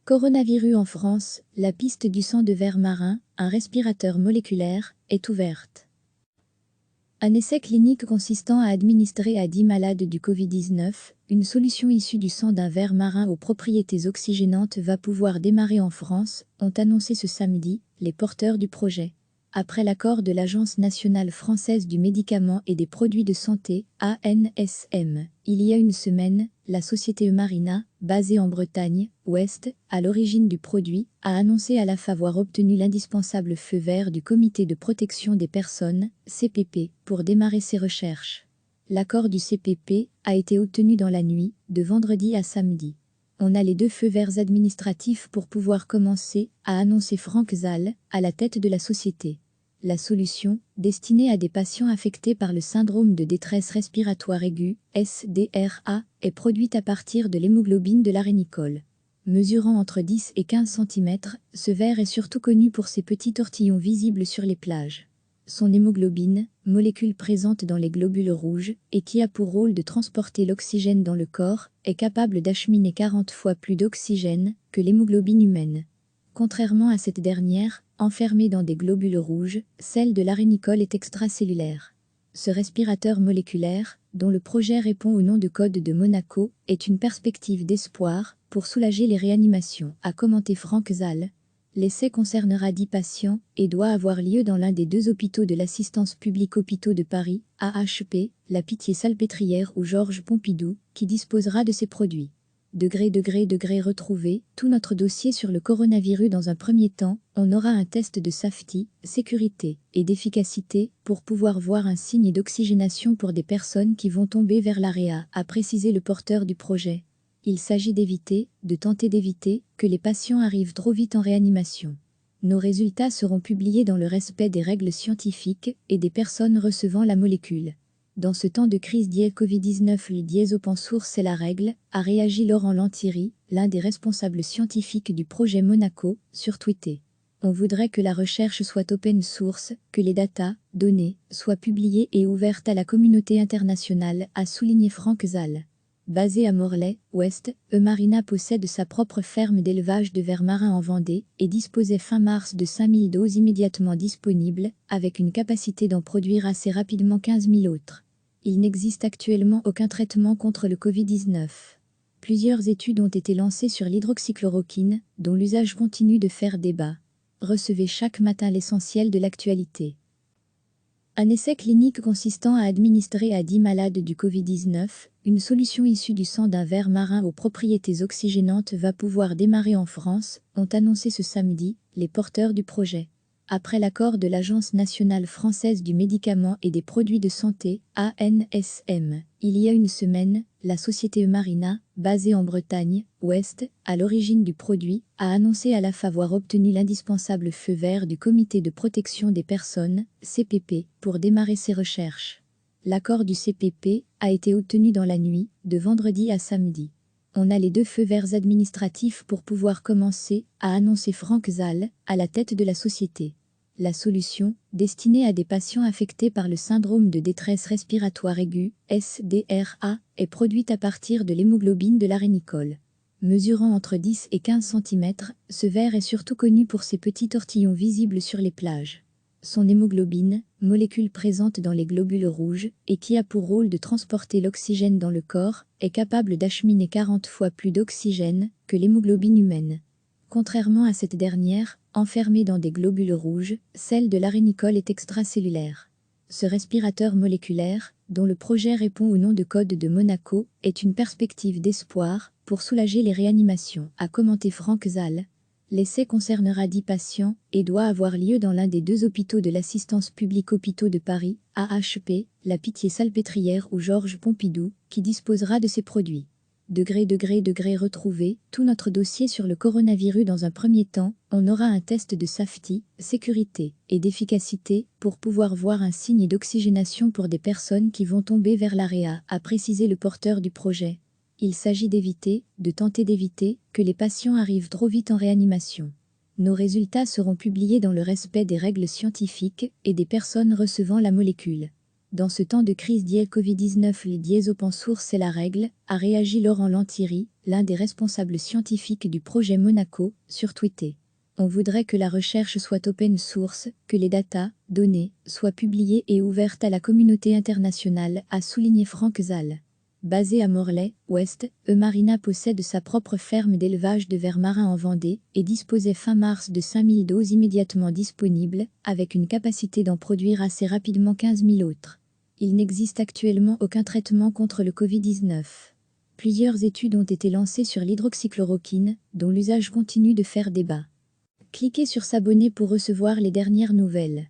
Coronavirus en France, la piste du sang de ver marin, un respirateur moléculaire, est ouverte. Un essai clinique consistant à administrer à 10 malades du Covid-19, une solution issue du sang d'un ver marin aux propriétés oxygénantes va pouvoir démarrer en France, ont annoncé ce samedi les porteurs du projet. Après l'accord de l'Agence nationale française du médicament et des produits de santé, ANSM, il y a une semaine, la société Eumarina, basée en Bretagne, Ouest, à l'origine du produit, a annoncé à la fin avoir obtenu l'indispensable feu vert du Comité de protection des personnes, CPP, pour démarrer ses recherches. L'accord du CPP a été obtenu dans la nuit, de vendredi à samedi. On a les 2 feux verts administratifs pour pouvoir commencer, a annoncé Franck Zal, à la tête de la société. La solution, destinée à des patients affectés par le syndrome de détresse respiratoire aiguë, SDRA, est produite à partir de l'hémoglobine de l'arénicole. Mesurant entre 10 et 15 cm, ce ver est surtout connu pour ses petits tortillons visibles sur les plages. Son hémoglobine, molécule présente dans les globules rouges, et qui a pour rôle de transporter l'oxygène dans le corps, est capable d'acheminer 40 fois plus d'oxygène que l'hémoglobine humaine. Contrairement à cette dernière, enfermée dans des globules rouges, celle de l'arénicole est extracellulaire. Ce respirateur moléculaire, dont le projet répond au nom de code de Monaco, est une perspective d'espoir pour soulager les réanimations, a commenté Franck Zal. L'essai concernera 10 patients et doit avoir lieu dans l'un des 2 hôpitaux de l'Assistance publique Hôpitaux de Paris, AHP, la Pitié-Salpêtrière ou Georges Pompidou, qui disposera de ces produits. Retrouver tout notre dossier sur le coronavirus. Dans un premier temps, on aura un test de safety, sécurité et d'efficacité pour pouvoir voir un signe d'oxygénation pour des personnes qui vont tomber vers l'AREA, a précisé le porteur du projet. Il s'agit de tenter d'éviter que les patients arrivent trop vite en réanimation. Nos résultats seront publiés dans le respect des règles scientifiques et des personnes recevant la molécule. Dans ce temps de crise Covid-19, le open source c'est la règle, a réagi Laurent Lantieri, l'un des responsables scientifiques du projet Monaco, sur Twitter. On voudrait que la recherche soit open source, que les données, soient publiées et ouvertes à la communauté internationale, a souligné Franck Zal. Basé à Morlaix, Ouest, Eumarina possède sa propre ferme d'élevage de vers marins en Vendée et disposait fin mars de 5000 doses immédiatement disponibles, avec une capacité d'en produire assez rapidement 15 000 autres. Il n'existe actuellement aucun traitement contre le Covid-19. Plusieurs études ont été lancées sur l'hydroxychloroquine, dont l'usage continue de faire débat. Recevez chaque matin l'essentiel de l'actualité. Un essai clinique consistant à administrer à 10 malades du Covid-19, une solution issue du sang d'un ver marin aux propriétés oxygénantes va pouvoir démarrer en France, ont annoncé ce samedi les porteurs du projet. Après l'accord de l'Agence nationale française du médicament et des produits de santé, ANSM, il y a une semaine, la société Eumarina, basée en Bretagne, Ouest, à l'origine du produit, a annoncé à la fin avoir obtenu l'indispensable feu vert du Comité de protection des personnes, CPP, pour démarrer ses recherches. L'accord du CPP a été obtenu dans la nuit, de vendredi à samedi. On a les 2 feux verts administratifs pour pouvoir commencer, a annoncé Franck Zal, à la tête de la société. La solution, destinée à des patients affectés par le syndrome de détresse respiratoire aiguë, SDRA, est produite à partir de l'hémoglobine de l'arénicole. Mesurant entre 10 et 15 cm, ce ver est surtout connu pour ses petits tortillons visibles sur les plages. Son hémoglobine, molécule présente dans les globules rouges, et qui a pour rôle de transporter l'oxygène dans le corps, est capable d'acheminer 40 fois plus d'oxygène que l'hémoglobine humaine. Contrairement à cette dernière, enfermée dans des globules rouges, celle de l'arénicole est extracellulaire. Ce respirateur moléculaire, dont le projet répond au nom de code de Monaco, est une perspective d'espoir pour soulager les réanimations, a commenté Franck Zal. L'essai concernera 10 patients et doit avoir lieu dans l'un des 2 hôpitaux de l'Assistance publique Hôpitaux de Paris, AHP, la Pitié-Salpêtrière ou Georges Pompidou, qui disposera de ces produits. Retrouver tout notre dossier sur le coronavirus. Dans un premier temps, on aura un test de safety, sécurité et d'efficacité pour pouvoir voir un signe d'oxygénation pour des personnes qui vont tomber vers l'AREA, a précisé le porteur du projet. Il s'agit de tenter d'éviter que les patients arrivent trop vite en réanimation. Nos résultats seront publiés dans le respect des règles scientifiques et des personnes recevant la molécule. Dans ce temps de crise Covid-19, le open source c'est la règle, a réagi Laurent Lantieri, l'un des responsables scientifiques du projet Monaco, sur Twitter. On voudrait que la recherche soit open source, que les données, soient publiées et ouvertes à la communauté internationale, a souligné Franck Zal. Basé à Morlaix, Ouest, Eumarina possède sa propre ferme d'élevage de vers marins en Vendée et disposait fin mars de 5000 doses immédiatement disponibles, avec une capacité d'en produire assez rapidement 15 000 autres. Il n'existe actuellement aucun traitement contre le Covid-19. Plusieurs études ont été lancées sur l'hydroxychloroquine, dont l'usage continue de faire débat. Cliquez sur s'abonner pour recevoir les dernières nouvelles.